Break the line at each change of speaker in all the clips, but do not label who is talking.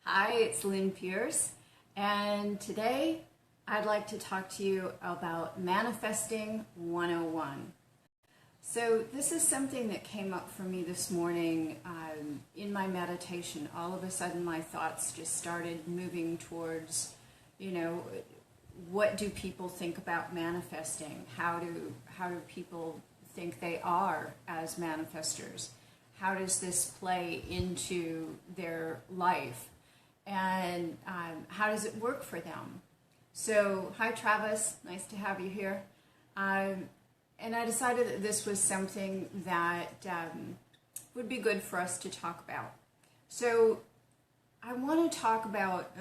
Hi, it's Lynn Pierce, and today I'd like to talk to you about Manifesting 101. So this is something that came up for me this morning in my meditation. All of a sudden my thoughts just started moving towards, what do people think about manifesting? How do people think they are as manifestors? How does this play into their life? And how does it work for them? So, hi Travis, nice to have you here. And I decided that this was something that would be good for us to talk about. So, I want to talk about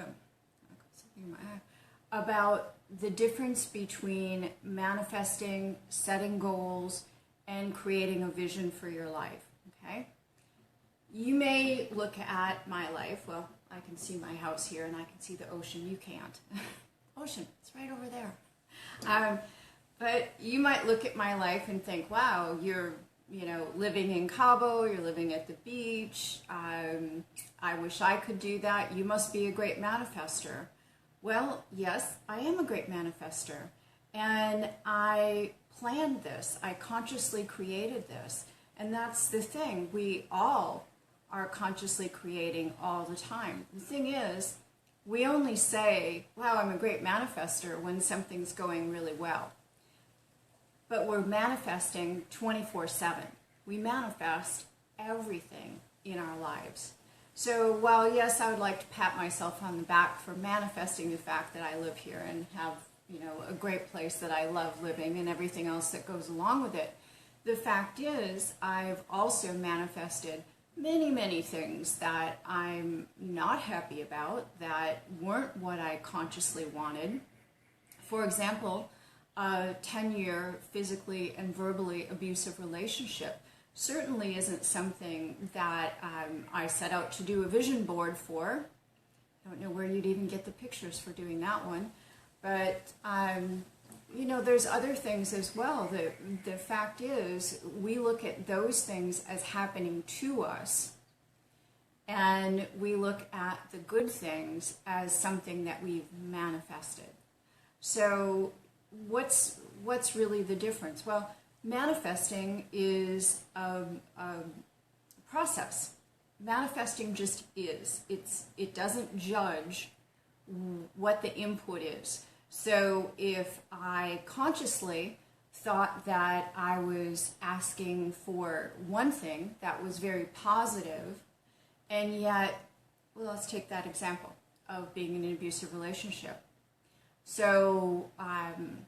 the difference between manifesting, setting goals, and creating a vision for your life. Okay? You may look at my life. Well, I can see my house here and I can see the ocean. You can't. Ocean, it's right over there. But you might look at my life and think, wow, you're living in Cabo, you're living at the beach. I wish I could do that. You must be a great manifester. Well, yes, I am a great manifester. And I planned this. I consciously created this. And that's the thing. We all are consciously creating all the time. The thing is, we only say, wow, I'm a great manifester when something's going really well. But we're manifesting 24/7. We manifest everything in our lives. So while, yes, I would like to pat myself on the back for manifesting the fact that I live here and have, a great place that I love living and everything else that goes along with it, the fact is I've also manifested many things that I'm not happy about, that weren't what I consciously wanted. For example, a 10-year physically and verbally abusive relationship certainly isn't something that I set out to do a vision board for. I don't know where you'd even get the pictures for doing that one, but there's other things as well. The fact is, we look at those things as happening to us, and we look at the good things as something that we've manifested. So what's really the difference? Well, manifesting is a process. Manifesting just is. It doesn't judge what the input is. So if I consciously thought that I was asking for one thing that was very positive, and yet, well, let's take that example of being in an abusive relationship. So I'm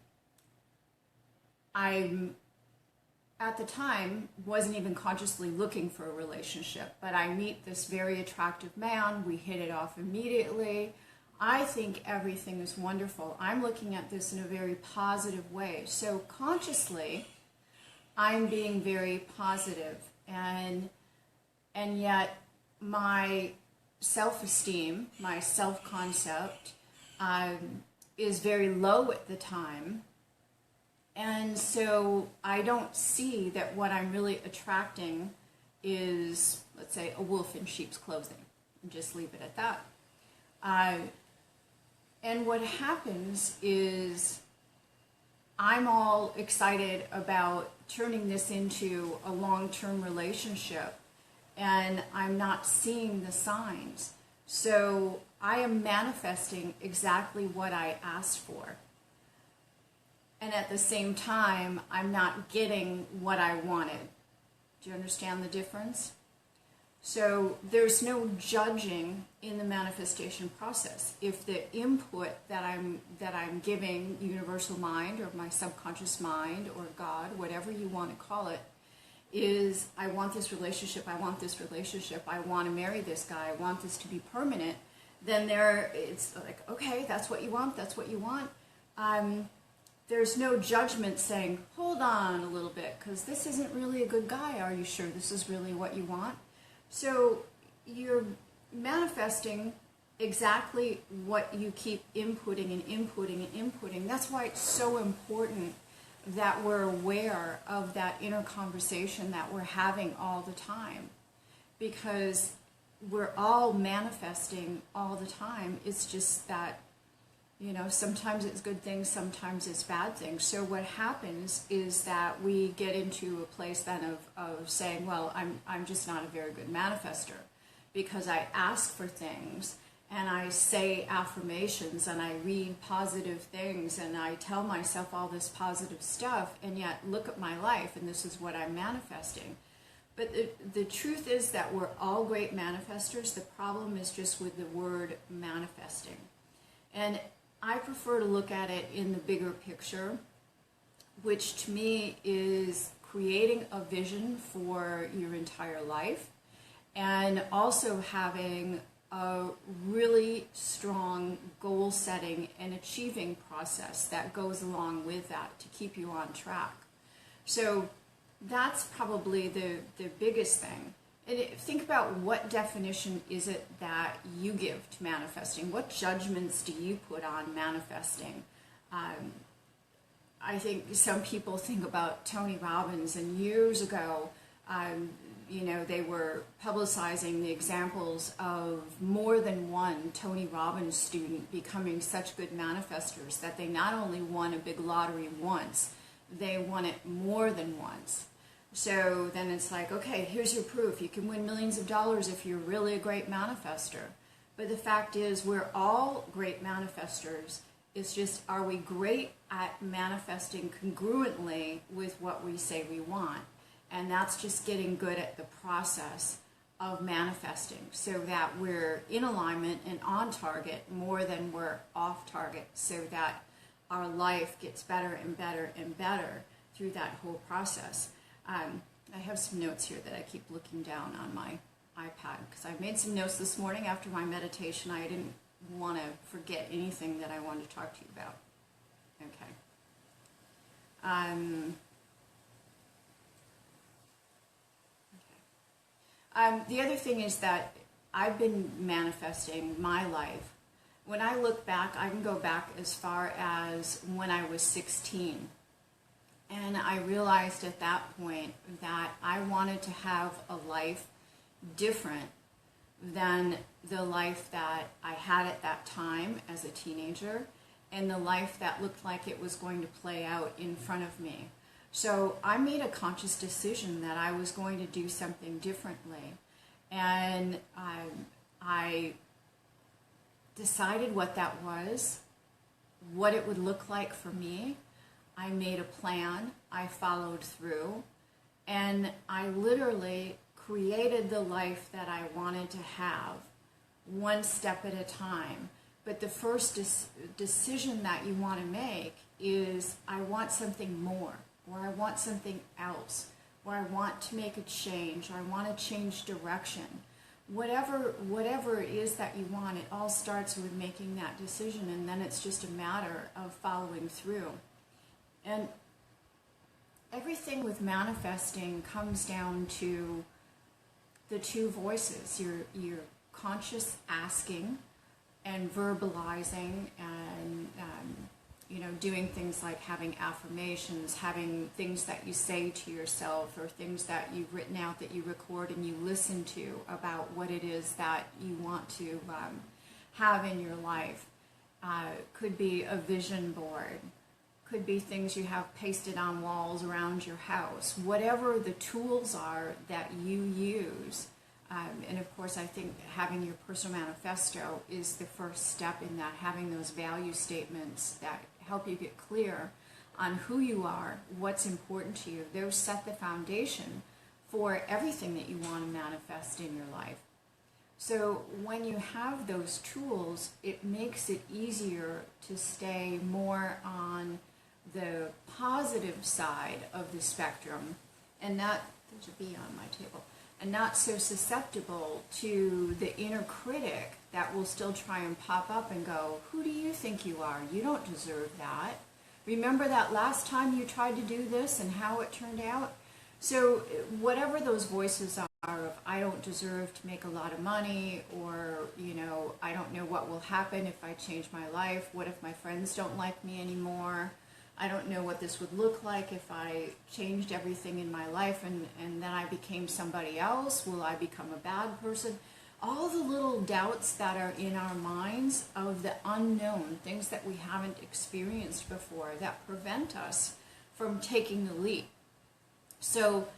at the time wasn't even consciously looking for a relationship, but I meet this very attractive man. We hit it off immediately. I think everything is wonderful. I'm looking at this in a very positive way. So consciously, I'm being very positive, and yet my self-esteem, my self-concept is very low at the time. And so I don't see that what I'm really attracting is, let's say, a wolf in sheep's clothing. And just leave it at that. And what happens is I'm all excited about turning this into a long-term relationship, and I'm not seeing the signs. So I am manifesting exactly what I asked for. And at the same time, I'm not getting what I wanted. Do you understand the difference? So there's no judging in the manifestation process. If the input that I'm giving universal mind or my subconscious mind or God, whatever you want to call it, is I want this relationship, I want this relationship, I want to marry this guy, I want this to be permanent, then it's like, okay, that's what you want, that's what you want. There's no judgment saying, hold on a little bit, because this isn't really a good guy. Are you sure this is really what you want? So you're manifesting exactly what you keep inputting and inputting and inputting. That's why it's so important that we're aware of that inner conversation that we're having all the time. Because we're all manifesting all the time. It's just that, sometimes it's good things, sometimes it's bad things. So what happens is that we get into a place then of saying, well, I'm just not a very good manifester because I ask for things and I say affirmations and I read positive things and I tell myself all this positive stuff, and yet look at my life and this is what I'm manifesting. But the truth is that we're all great manifestors. The problem is just with the word manifesting. And I prefer to look at it in the bigger picture, which to me is creating a vision for your entire life and also having a really strong goal setting and achieving process that goes along with that to keep you on track. So that's probably the biggest thing. And think about what definition is it that you give to manifesting? What judgments do you put on manifesting? I think some people think about Tony Robbins, and years ago, they were publicizing the examples of more than one Tony Robbins student becoming such good manifestors that they not only won a big lottery once, they won it more than once. So then it's like, okay, here's your proof. You can win millions of dollars if you're really a great manifester. But the fact is, we're all great manifestors. It's just, are we great at manifesting congruently with what we say we want? And that's just getting good at the process of manifesting so that we're in alignment and on target more than we're off target, so that our life gets better and better and better through that whole process. I have some notes here that I keep looking down on my iPad because I made some notes this morning after my meditation. I didn't want to forget anything that I wanted to talk to you about. Okay. The other thing is that I've been manifesting my life. When I look back, I can go back as far as when I was 16. And I realized at that point that I wanted to have a life different than the life that I had at that time as a teenager and the life that looked like it was going to play out in front of me. So I made a conscious decision that I was going to do something differently. And I decided what that was, what it would look like for me. I made a plan, I followed through, and I literally created the life that I wanted to have, one step at a time. But the first decision that you want to make is, I want something more, or I want something else, or I want to make a change, or I want to change direction. Whatever it is that you want, it all starts with making that decision, and then it's just a matter of following through. And everything with manifesting comes down to the two voices, your conscious asking and verbalizing and, doing things like having affirmations, having things that you say to yourself or things that you've written out that you record and you listen to about what it is that you want to have in your life. Could be a vision board. Could be things you have pasted on walls around your house. Whatever the tools are that you use. And of course, I think having your personal manifesto is the first step in that, having those value statements that help you get clear on who you are, what's important to you. Those set the foundation for everything that you want to manifest in your life. So when you have those tools, it makes it easier to stay more on the positive side of the spectrum, and not, there's a bee on my table, and not so susceptible to the inner critic that will still try and pop up and go, who do you think you are? You don't deserve that. Remember that last time you tried to do this and how it turned out? So whatever those voices are of, I don't deserve to make a lot of money, or, I don't know what will happen if I change my life. What if my friends don't like me anymore? I don't know what this would look like if I changed everything in my life and then I became somebody else. Will I become a bad person? all the little doubts that are in our minds of the unknown, things that we haven't experienced before, that prevent us from taking the leap. So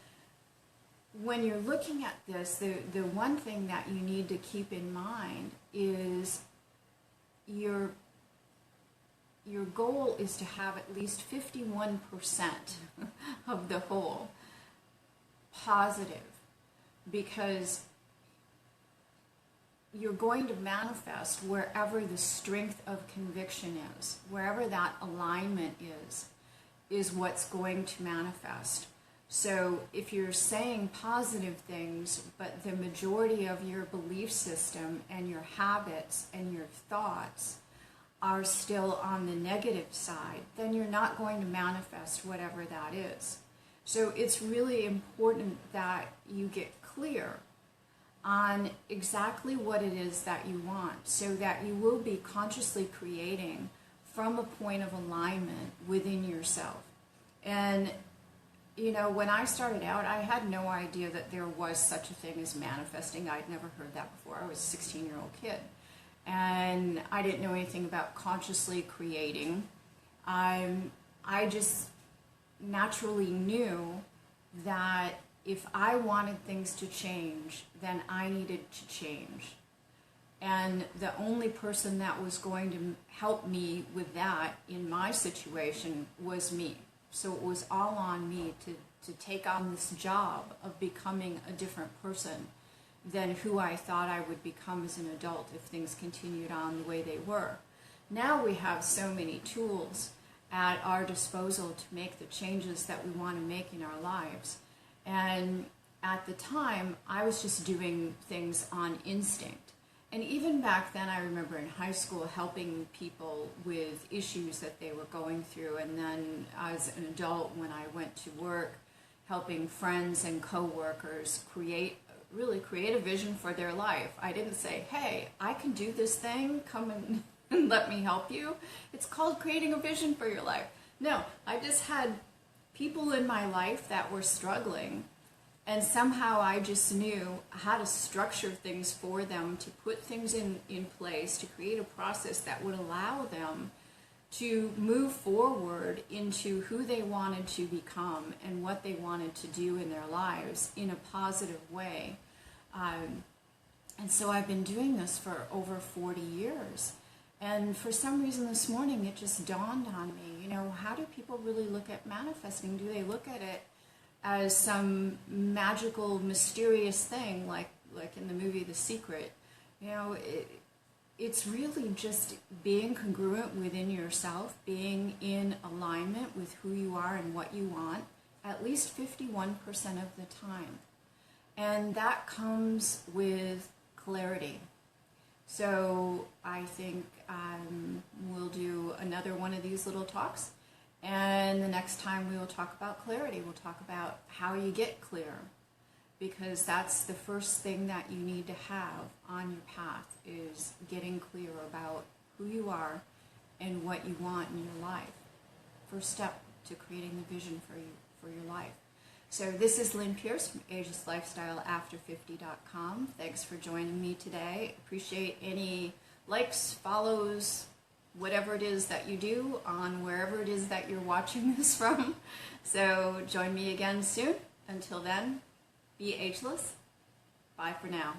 when you're looking at this, the one thing that you need to keep in mind is your goal is to have at least 51% of the whole positive, because you're going to manifest wherever the strength of conviction is, wherever that alignment is what's going to manifest. So if you're saying positive things, but the majority of your belief system and your habits and your thoughts are still on the negative side, then you're not going to manifest whatever that is. So it's really important that you get clear on exactly what it is that you want, so that you will be consciously creating from a point of alignment within yourself. And you know, when I started out, I had no idea that there was such a thing as manifesting. I'd never heard that before. I was a 16-year-old kid. And I didn't know anything about consciously creating. I just naturally knew that if I wanted things to change, then I needed to change. And the only person that was going to help me with that in my situation was me. So it was all on me to take on this job of becoming a different person than who I thought I would become as an adult if things continued on the way they were. Now we have so many tools at our disposal to make the changes that we want to make in our lives. And at the time, I was just doing things on instinct. And even back then, I remember in high school helping people with issues that they were going through. And then as an adult, when I went to work, helping friends and coworkers really create a vision for their life. I didn't say, hey, I can do this thing, come and let me help you. It's called creating a vision for your life. No, I just had people in my life that were struggling, and somehow I just knew how to structure things for them, to put things in place, to create a process that would allow them to move forward into who they wanted to become and what they wanted to do in their lives in a positive way. And so I've been doing this for over 40 years. And for some reason this morning it just dawned on me, you know, how do people really look at manifesting? Do they look at it as some magical, mysterious thing like in the movie The Secret? You know, it's really just being congruent within yourself, being in alignment with who you are and what you want, at least 51% of the time. And that comes with clarity. So I think we'll do another one of these little talks. And the next time we will talk about clarity. We'll talk about how you get clear, because that's the first thing that you need to have on your path, is getting clear about who you are and what you want in your life. First step to creating the vision for your life. So this is Lynn Pierce from agelesslifestyleafter50.com. Thanks for joining me today. Appreciate any likes, follows, whatever it is that you do on wherever it is that you're watching this from. So join me again soon. Until then, be ageless. Bye for now.